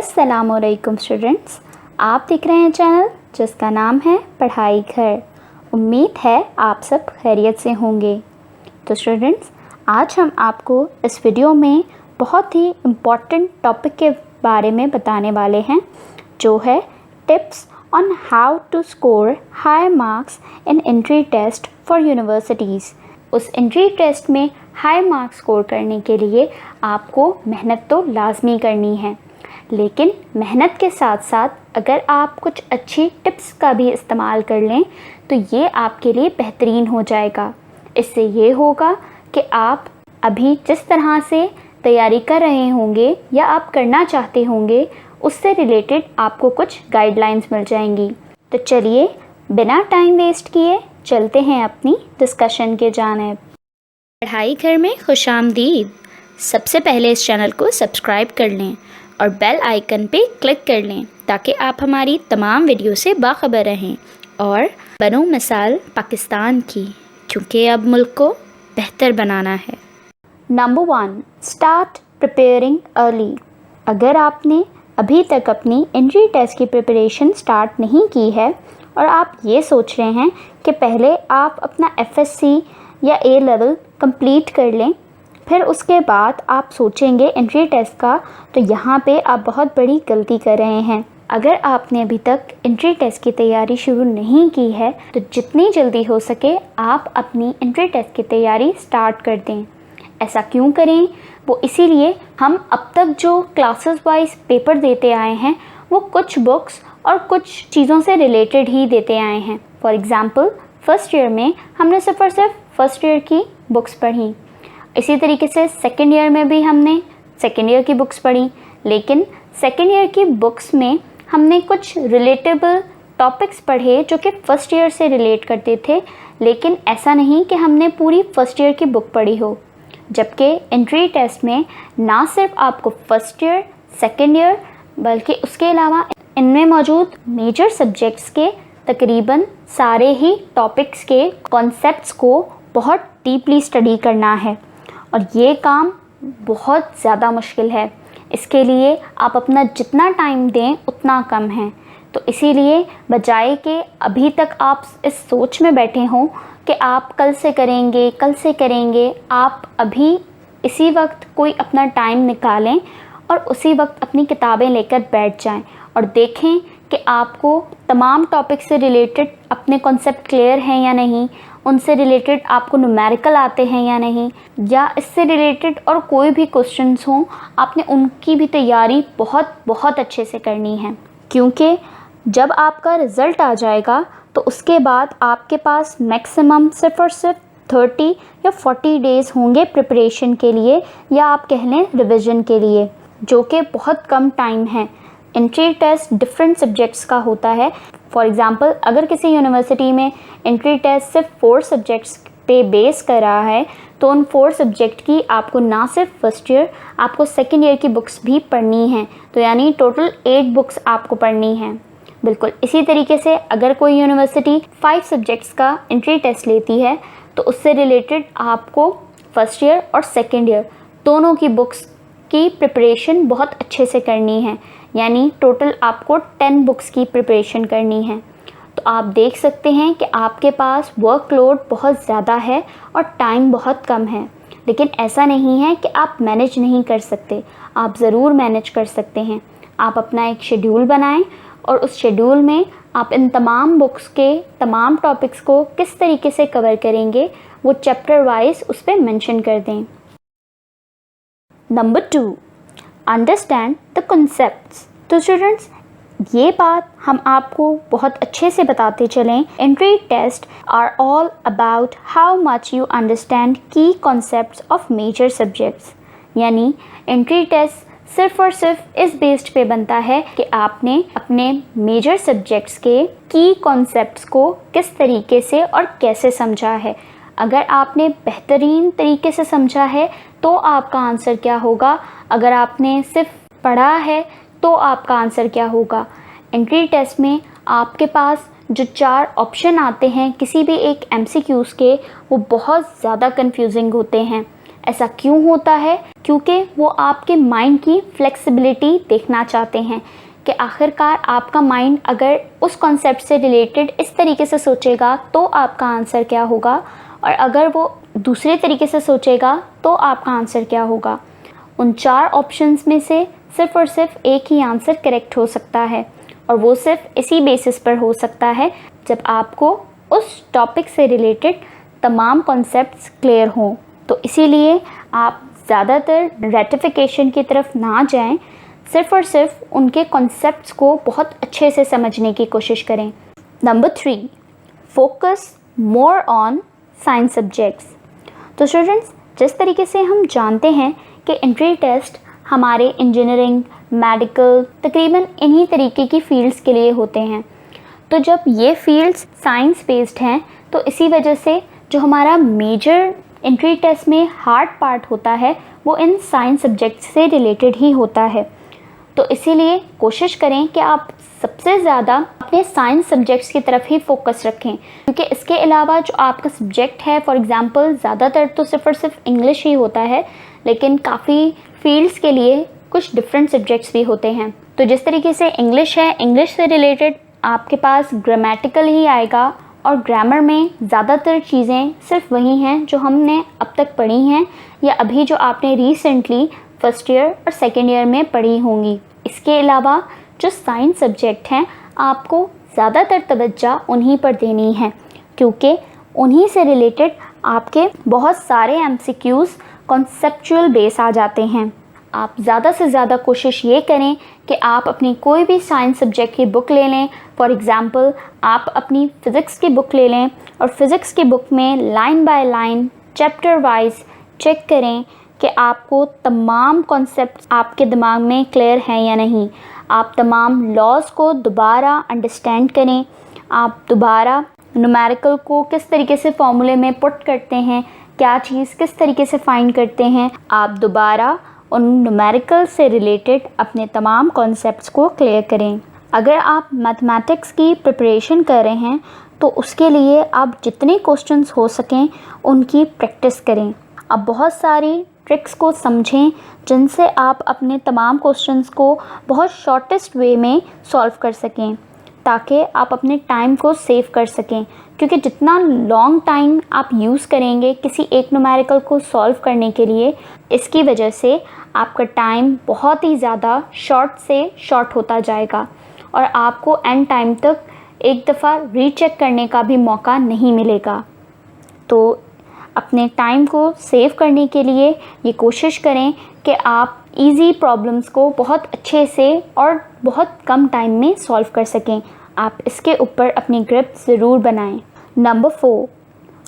अस्सलामुअलैकुम स्टूडेंट्स, आप देख रहे हैं चैनल जिसका नाम है पढ़ाई घर। उम्मीद है आप सब खैरियत से होंगे। तो स्टूडेंट्स, आज हम आपको इस वीडियो में बहुत ही इम्पॉर्टेंट टॉपिक के बारे में बताने वाले हैं, जो है tips on how to score high marks in entry test for universities. उस एंट्री टेस्ट में हाई मार्क्स स्कोर करने के लिए आपको मेहनत तो लाजमी करनी है, लेकिन मेहनत के साथ साथ अगर आप कुछ अच्छी टिप्स का भी इस्तेमाल कर लें तो ये आपके लिए बेहतरीन हो जाएगा। इससे ये होगा कि आप अभी जिस तरह से तैयारी कर रहे होंगे या आप करना चाहते होंगे, उससे रिलेटेड आपको कुछ गाइडलाइंस मिल जाएंगी। तो चलिए बिना टाइम वेस्ट किए चलते हैं अपनी डिस्कशन के जानिब। पढ़ाई घर में खुशामदीद। सबसे पहले इस चैनल को सब्सक्राइब कर लें और बेल आइकन पे क्लिक कर लें ताकि आप हमारी तमाम वीडियो से बाखबर रहें और बनो मिसाल पाकिस्तान की, क्योंकि अब मुल्क को बेहतर बनाना है। Number 1, start preparing early. अगर आपने अभी तक अपनी एंट्री टेस्ट की प्रिपरेशन स्टार्ट नहीं की है और आप ये सोच रहे हैं कि पहले आप अपना FSC या A लेवल कंप्लीट कर लें, फिर उसके बाद आप सोचेंगे एंट्री टेस्ट का, तो यहाँ पे आप बहुत बड़ी गलती कर रहे हैं। अगर आपने अभी तक एंट्री टेस्ट की तैयारी शुरू नहीं की है तो जितनी जल्दी हो सके आप अपनी एंट्री टेस्ट की तैयारी स्टार्ट कर दें। ऐसा क्यों करें? वो इसीलिए हम अब तक जो क्लासेस वाइज पेपर देते आए हैं वो कुछ बुक्स और कुछ चीज़ों से रिलेटेड ही देते आए हैं। फॉर एग्ज़ाम्पल फर्स्ट ईयर में हमने सिर्फ और सिर्फ फर्स्ट ईयर की बुक्स पढ़ी, इसी तरीके से सेकेंड ईयर में भी हमने सेकेंड ईयर की बुक्स पढ़ी, लेकिन सेकेंड ईयर की बुक्स में हमने कुछ रिलेटेबल टॉपिक्स पढ़े जो कि फ़र्स्ट ईयर से रिलेट करते थे, लेकिन ऐसा नहीं कि हमने पूरी फ़र्स्ट ईयर की बुक पढ़ी हो। जबकि एंट्री टेस्ट में ना सिर्फ आपको फ़र्स्ट ईयर सेकेंड ईयर बल्कि उसके अलावा इनमें मौजूद मेजर सब्जेक्ट्स के तकरीबन सारे ही टॉपिक्स के कॉन्सेप्ट्स को बहुत डीपली स्टडी करना है, और ये काम बहुत ज़्यादा मुश्किल है। इसके लिए आप अपना जितना टाइम दें उतना कम है। तो इसीलिए बजाय कि अभी तक आप इस सोच में बैठे हों कि आप कल से करेंगे, आप अभी इसी वक्त कोई अपना टाइम निकालें और उसी वक्त अपनी किताबें लेकर बैठ जाएं और देखें कि आपको तमाम टॉपिक से रिलेटेड अपने कॉन्सेप्ट क्लियर हैं या नहीं, उनसे रिलेटेड आपको न्यूमेरिकल आते हैं या नहीं, या इससे रिलेटेड और कोई भी क्वेश्चंस हों, आपने उनकी भी तैयारी बहुत अच्छे से करनी है। क्योंकि जब आपका रिज़ल्ट आ जाएगा तो उसके बाद आपके पास मैक्सिमम सिर्फ और सिर्फ 30 या 40 डेज़ होंगे प्रिपरेशन के लिए, या आप कह लें रिविज़न के लिए, जो कि बहुत कम टाइम है। एंट्री टेस्ट डिफरेंट सब्जेक्ट्स का होता है। फॉर एग्ज़ाम्पल अगर किसी यूनिवर्सिटी में एंट्री टेस्ट सिर्फ 4 सब्जेक्ट्स पे बेस कर रहा है तो उन 4 सब्जेक्ट की आपको ना सिर्फ फर्स्ट ईयर, आपको सेकेंड ईयर की बुक्स भी पढ़नी हैं। तो यानी टोटल 8 बुक्स आपको पढ़नी हैं। बिल्कुल इसी तरीके से अगर कोई यूनिवर्सिटी 5 सब्जेक्ट्स का एंट्री टेस्ट लेती है तो उससे रिलेटेड आपको फर्स्ट ईयर और सेकेंड ईयर दोनों की बुक्स की प्रिपरेशन बहुत अच्छे से करनी है। यानी टोटल आपको 10 बुक्स की प्रिपरेशन करनी है। तो आप देख सकते हैं कि आपके पास वर्कलोड बहुत ज़्यादा है और टाइम बहुत कम है, लेकिन ऐसा नहीं है कि आप मैनेज नहीं कर सकते, आप ज़रूर मैनेज कर सकते हैं। आप अपना एक शेड्यूल बनाएं और उस शेड्यूल में आप इन तमाम बुक्स के तमाम टॉपिक्स को किस तरीके से कवर करेंगे वो चैप्टर वाइज उस पर मेंशन कर दें। Number 2, understand the concepts. तो स्टूडेंट्स, ये बात हम आपको बहुत अच्छे से बताते चलें, entry test are all about how much you understand की कॉन्सेप्ट्स ऑफ मेजर सब्जेक्ट्स। यानी एंट्री टेस्ट सिर्फ और सिर्फ इस बेस्ड पे बनता है कि आपने अपने मेजर सब्जेक्ट्स के की कॉन्सेप्ट्स को किस तरीके से और कैसे समझा है। अगर आपने बेहतरीन तरीके से समझा है तो आपका आंसर क्या होगा, अगर आपने सिर्फ पढ़ा है तो आपका आंसर क्या होगा। एंट्री टेस्ट में आपके पास जो 4 ऑप्शन आते हैं किसी भी एक MCQs के, वो बहुत ज़्यादा कंफ्यूजिंग होते हैं। ऐसा क्यों होता है? क्योंकि वो आपके माइंड की फ्लेक्सिबिलिटी देखना चाहते हैं कि आखिरकार आपका माइंड अगर उस कॉन्सेप्ट से रिलेटेड इस तरीके से सोचेगा तो आपका आंसर क्या होगा, और अगर वो दूसरे तरीके से सोचेगा तो आपका आंसर क्या होगा। उन 4 ऑप्शंस में से सिर्फ़ और सिर्फ एक ही आंसर करेक्ट हो सकता है, और वो सिर्फ इसी बेसिस पर हो सकता है जब आपको उस टॉपिक से रिलेटेड तमाम कॉन्सेप्ट्स क्लियर हों। तो इसीलिए आप ज़्यादातर रेटिफिकेशन की तरफ ना जाएं, सिर्फ़ और सिर्फ उनके कॉन्सेप्ट्स को बहुत अच्छे से समझने की कोशिश करें। Number 3, focus more on science subjects. तो स्टूडेंट्स, जिस तरीके से हम जानते हैं कि एंट्री टेस्ट हमारे इंजीनियरिंग, मेडिकल, तकरीबन इन्हीं तरीके की फ़ील्ड्स के लिए होते हैं। तो जब ये फ़ील्ड्स साइंस बेस्ड हैं तो इसी वजह से जो हमारा मेजर एंट्री टेस्ट में हार्ड पार्ट होता है वो इन साइंस सब्जेक्ट्स से रिलेटेड ही होता है। तो इसीलिए कोशिश करें कि आप सबसे ज़्यादा अपने साइंस सब्जेक्ट्स की तरफ ही फोकस रखें, क्योंकि इसके अलावा जो आपका सब्जेक्ट है, फॉर एग्ज़ाम्पल ज़्यादातर तो सिर्फ़ और सिर्फ इंग्लिश ही होता है, लेकिन काफ़ी फील्ड्स के लिए कुछ डिफरेंट सब्जेक्ट्स भी होते हैं। तो जिस तरीके से इंग्लिश है, इंग्लिश से रिलेटेड आपके पास ग्रामेटिकल ही आएगा, और ग्रामर में ज़्यादातर चीज़ें सिर्फ वही हैं जो हमने अब तक पढ़ी हैं या अभी जो आपने रिसेंटली फर्स्ट ईयर और सेकेंड ईयर में पढ़ी होंगी। इसके अलावा जो साइंस सब्जेक्ट हैं आपको ज़्यादातर तवज्जो उन्हीं पर देनी है, क्योंकि उन्हीं से रिलेटेड आपके बहुत सारे MCQs कॉन्सेप्चुअल बेस आ जाते हैं। आप ज़्यादा से ज़्यादा कोशिश ये करें कि आप अपनी कोई भी साइंस सब्जेक्ट की बुक ले लें। फॉर एग्ज़ाम्पल आप अपनी फ़िज़िक्स की बुक ले लें और फिज़िक्स की बुक में line by line, chapter wise check करें कि आपको तमाम कॉन्सेप्ट्स आपके दिमाग में क्लियर हैं या नहीं। आप तमाम लॉज को दोबारा अंडरस्टैंड करें, आप दोबारा न्यूमेरिकल को किस तरीके से फॉर्मूले में पुट करते हैं, क्या चीज़ किस तरीके से फाइंड करते हैं, आप दोबारा उन न्यूमेरिकल से रिलेटेड अपने तमाम कॉन्सेप्ट्स को क्लियर करें। अगर आप मैथमेटिक्स की प्रिपरेशन कर रहे हैं तो उसके लिए आप जितने क्वेश्चंस हो सकें उनकी प्रैक्टिस करें। आप बहुत सारी ट्रिक्स को समझें जिनसे आप अपने तमाम क्वेश्चंस को बहुत शॉर्टेस्ट वे में सॉल्व कर सकें, ताकि आप अपने टाइम को सेव कर सकें। क्योंकि जितना लॉन्ग टाइम आप यूज़ करेंगे किसी एक न्यूमेरिकल को सॉल्व करने के लिए, इसकी वजह से आपका टाइम बहुत ही ज़्यादा शॉर्ट से शॉर्ट होता जाएगा और आपको एंड टाइम तक एक दफ़ा रीचेक करने का भी मौका नहीं मिलेगा। तो अपने टाइम को सेव करने के लिए ये कोशिश करें कि आप इजी प्रॉब्लम्स को बहुत अच्छे से और बहुत कम टाइम में सॉल्व कर सकें। आप इसके ऊपर अपनी ग्रिप ज़रूर बनाएं। Number 4,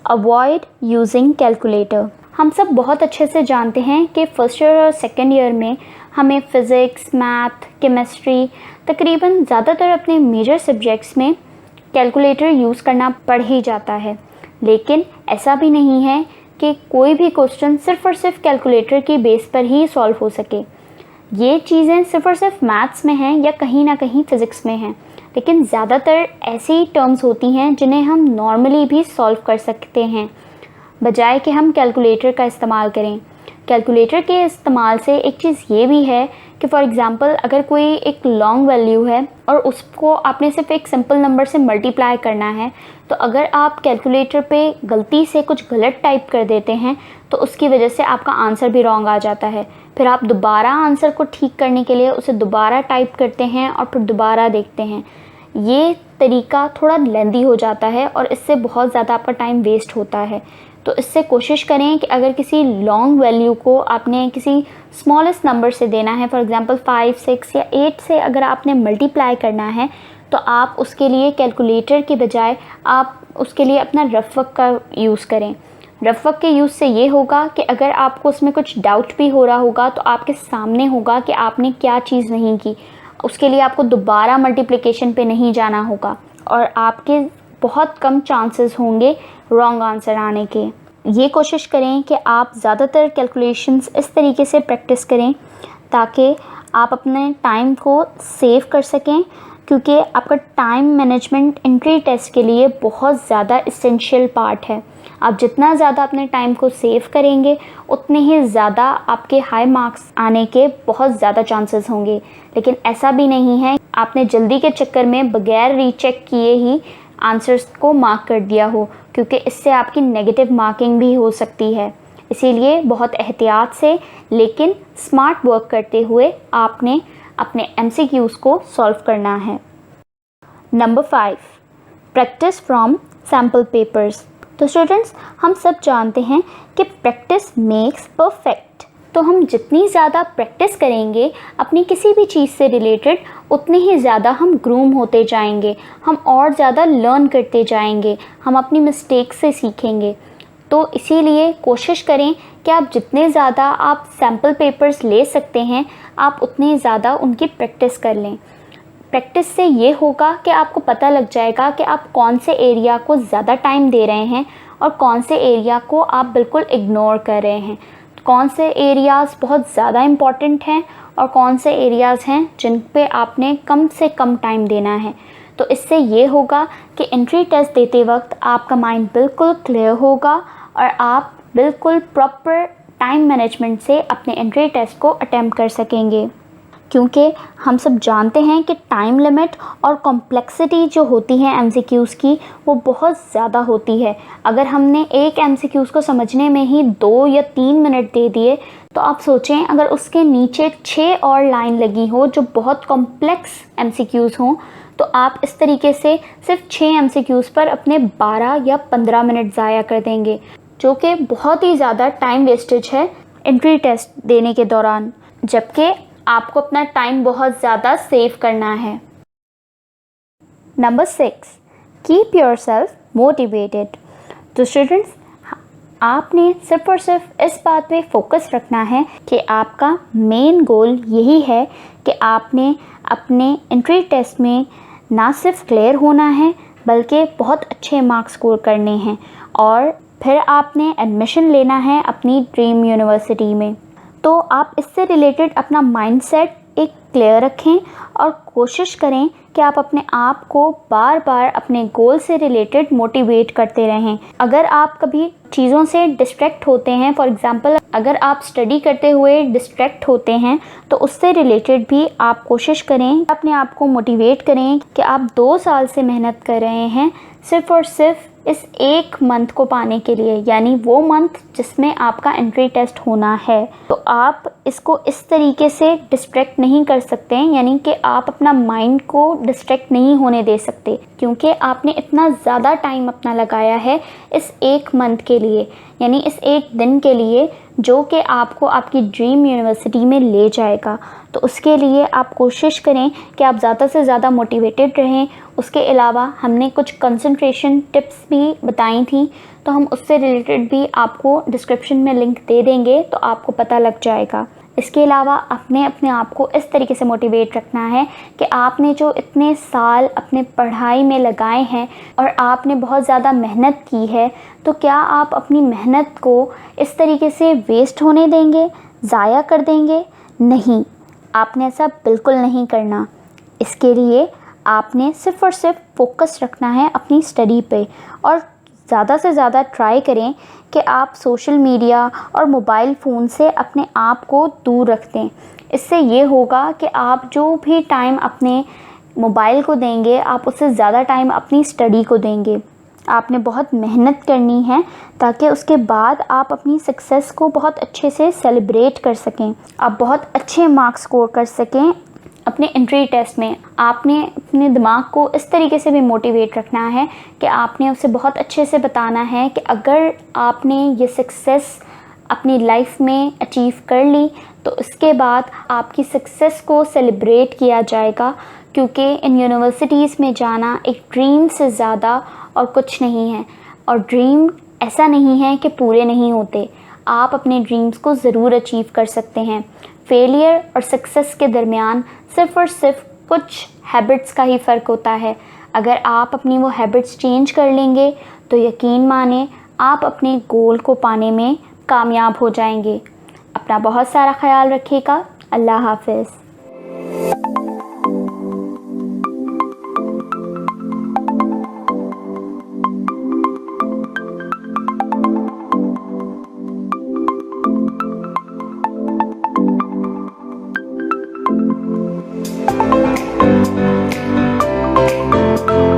avoid using calculator. हम सब बहुत अच्छे से जानते हैं कि फ़र्स्ट ईयर और सेकेंड ईयर में हमें फ़िज़िक्स, मैथ, केमिस्ट्री, तकरीबन ज़्यादातर अपने मेजर सब्जेक्ट्स में कैलकुलेटर यूज़ करना पड़ ही जाता है। लेकिन ऐसा भी नहीं है कि कोई भी क्वेश्चन सिर्फ़ और सिर्फ कैलकुलेटर की बेस पर ही सॉल्व हो सके। ये चीज़ें सिर्फ़ और सिर्फ मैथ्स में हैं या कहीं ना कहीं फ़िज़िक्स में हैं, लेकिन ज़्यादातर ऐसी टर्म्स होती हैं जिन्हें हम नॉर्मली भी सॉल्व कर सकते हैं, बजाय कि हम कैलकुलेटर का इस्तेमाल करें। कैलकुलेटर के इस्तेमाल से एक चीज़ ये भी है कि फॉर एग्ज़ाम्पल अगर कोई एक लॉन्ग वैल्यू है और उसको आपने सिर्फ एक सिंपल नंबर से मल्टीप्लाई करना है, तो अगर आप कैलकुलेटर पे गलती से कुछ गलत टाइप कर देते हैं तो उसकी वजह से आपका आंसर भी रॉन्ग आ जाता है। फिर आप दोबारा आंसर को ठीक करने के लिए उसे दोबारा टाइप करते हैं और फिर दोबारा देखते हैं। ये तरीका थोड़ा लेंदी हो जाता है और इससे बहुत ज़्यादा आपका टाइम वेस्ट होता है। तो इससे कोशिश करें कि अगर किसी लॉन्ग वैल्यू को आपने किसी स्मॉलेस्ट नंबर से देना है, फॉर एग्ज़ाम्पल 5, 6 या 8 से अगर आपने मल्टीप्लाई करना है, तो आप उसके लिए कैलकुलेटर के बजाय आप उसके लिए अपना रफ वर्क का यूज़ करें। रफ वर्क के यूज़ से ये होगा कि अगर आपको उसमें कुछ डाउट भी हो रहा होगा तो आपके सामने होगा कि आपने क्या चीज़ नहीं की। उसके लिए आपको दोबारा मल्टीप्लिकेशन पे नहीं जाना होगा और आपके बहुत कम चांसेस होंगे रॉन्ग आंसर आने के। ये कोशिश करें कि आप ज़्यादातर कैलकुलेशंस इस तरीके से प्रैक्टिस करें ताकि आप अपने टाइम को सेव कर सकें। क्योंकि आपका टाइम मैनेजमेंट एंट्री टेस्ट के लिए बहुत ज़्यादा इसेंशियल पार्ट है। आप जितना ज़्यादा अपने टाइम को सेव करेंगे उतने ही ज़्यादा आपके हाई मार्क्स आने के बहुत ज़्यादा चांसेस होंगे। लेकिन ऐसा भी नहीं है आपने जल्दी के चक्कर में बगैर रीचेक किए ही आंसर्स को मार्क कर दिया हो, क्योंकि इससे आपकी नेगेटिव मार्किंग भी हो सकती है। इसीलिए बहुत एहतियात से लेकिन स्मार्ट वर्क करते हुए आपने अपने MCQs को सॉल्व करना है। Number 5, practice from sample papers. तो स्टूडेंट्स, हम सब जानते हैं कि प्रैक्टिस मेक्स परफेक्ट। तो हम जितनी ज़्यादा प्रैक्टिस करेंगे अपनी किसी भी चीज़ से रिलेटेड, उतने ही ज़्यादा हम ग्रूम होते जाएंगे, हम और ज़्यादा लर्न करते जाएंगे, हम अपनी मिस्टेक से सीखेंगे। तो इसीलिए कोशिश करें कि आप जितने ज़्यादा आप सैम्पल पेपर्स ले सकते हैं, आप उतने ज़्यादा उनकी प्रैक्टिस कर लें। प्रैक्टिस से ये होगा कि आपको पता लग जाएगा कि आप कौन से एरिया को ज़्यादा टाइम दे रहे हैं और कौन से एरिया को आप बिल्कुल इग्नोर कर रहे हैं, कौन से एरियाज़ बहुत ज़्यादा इम्पॉर्टेंट हैं और कौन से एरियाज़ हैं जिन पे आपने कम से कम टाइम देना है। तो इससे ये होगा कि एंट्री टेस्ट देते वक्त आपका माइंड बिल्कुल क्लियर होगा और आप बिल्कुल प्रॉपर टाइम मैनेजमेंट से अपने एंट्री टेस्ट को अटेम्प्ट कर सकेंगे। क्योंकि हम सब जानते हैं कि टाइम लिमिट और कॉम्प्लेक्सिटी जो होती है MCQs की, वो बहुत ज़्यादा होती है। अगर हमने एक MCQs को समझने में ही 2 या 3 मिनट दे दिए, तो आप सोचें अगर उसके नीचे 6 और लाइन लगी हो जो बहुत कॉम्प्लेक्स MCQs हों, तो आप इस तरीके से सिर्फ 6 MCQs पर अपने 12 या 15 मिनट ज़ाया कर देंगे, जो कि बहुत ही ज़्यादा टाइम वेस्टेज है एंट्री टेस्ट देने के दौरान, जबकि आपको अपना टाइम बहुत ज़्यादा सेव करना है। Number 6, keep yourself motivated. तो स्टूडेंट्स, आपने सिर्फ और सिर्फ इस बात पे फोकस रखना है कि आपका मेन गोल यही है कि आपने अपने एंट्री टेस्ट में ना सिर्फ क्लियर होना है बल्कि बहुत अच्छे मार्क्स स्कोर करने हैं और फिर आपने एडमिशन लेना है अपनी ड्रीम यूनिवर्सिटी में। तो आप इससे रिलेटेड अपना माइंडसेट एक क्लियर रखें और कोशिश करें कि आप अपने आप को बार बार अपने गोल से रिलेटेड मोटिवेट करते रहें। अगर आप कभी चीज़ों से डिस्ट्रैक्ट होते हैं, फॉर एग्ज़ाम्पल अगर आप स्टडी करते हुए डिस्ट्रैक्ट होते हैं, तो उससे रिलेटेड भी आप कोशिश करें, अपने आप को मोटिवेट करें कि आप 2 साल से मेहनत कर रहे हैं सिर्फ़ और सिर्फ इस एक मंथ को पाने के लिए, यानी वो मंथ जिसमें आपका एंट्री टेस्ट होना है। तो आप इसको इस तरीके से डिस्ट्रैक्ट नहीं कर सकते हैं, यानी कि आप अपना माइंड को डिस्ट्रैक्ट नहीं होने दे सकते, क्योंकि आपने इतना ज़्यादा टाइम अपना लगाया है इस एक मंथ के लिए, यानी इस एक दिन के लिए, जो कि आपको आपकी ड्रीम यूनिवर्सिटी में ले जाएगा। तो उसके लिए आप कोशिश करें कि आप ज़्यादा से ज़्यादा मोटिवेटेड रहें। उसके अलावा हमने कुछ कंसंट्रेशन टिप्स भी बताई थी, तो हम उससे रिलेटेड भी आपको डिस्क्रिप्शन में लिंक दे देंगे, तो आपको पता लग जाएगा। इसके अलावा अपने आप को इस तरीके से मोटिवेट रखना है कि आपने जो इतने साल अपने पढ़ाई में लगाए हैं और आपने बहुत ज़्यादा मेहनत की है, तो क्या आप अपनी मेहनत को इस तरीके से वेस्ट होने देंगे, ज़ाया कर देंगे? नहीं, आपने ऐसा बिल्कुल नहीं करना। इसके लिए आपने सिर्फ़ और सिर्फ फोकस रखना है अपनी स्टडी पे और ज़्यादा से ज़्यादा ट्राई करें कि आप सोशल मीडिया और मोबाइल फ़ोन से अपने आप को दूर रख दें। इससे ये होगा कि आप जो भी टाइम अपने मोबाइल को देंगे, आप उससे ज़्यादा टाइम अपनी स्टडी को देंगे। आपने बहुत मेहनत करनी है ताकि उसके बाद आप अपनी सक्सेस को बहुत अच्छे से सेलिब्रेट कर सकें, आप बहुत अच्छे मार्क्स स्कोर कर सकें अपने एंट्री टेस्ट में। आपने अपने दिमाग को इस तरीके से भी मोटिवेट रखना है कि आपने उसे बहुत अच्छे से बताना है कि अगर आपने ये सक्सेस अपनी लाइफ में अचीव कर ली, तो इसके बाद आपकी सक्सेस को सेलिब्रेट किया जाएगा, क्योंकि इन यूनिवर्सिटीज़ में जाना एक ड्रीम से ज़्यादा और कुछ नहीं है। और ड्रीम ऐसा नहीं है कि पूरे नहीं होते, आप अपने ड्रीम्स को ज़रूर अचीव कर सकते हैं। फेलियर और सक्सेस के दरमियान सिर्फ़ और सिर्फ कुछ हैबिट्स का ही फ़र्क होता है। अगर आप अपनी वो हैबिट्स चेंज कर लेंगे, तो यकीन माने आप अपने गोल को पाने में कामयाब हो जाएंगे। अपना बहुत सारा ख्याल रखिएगा। अल्लाह हाफ़िज़। है।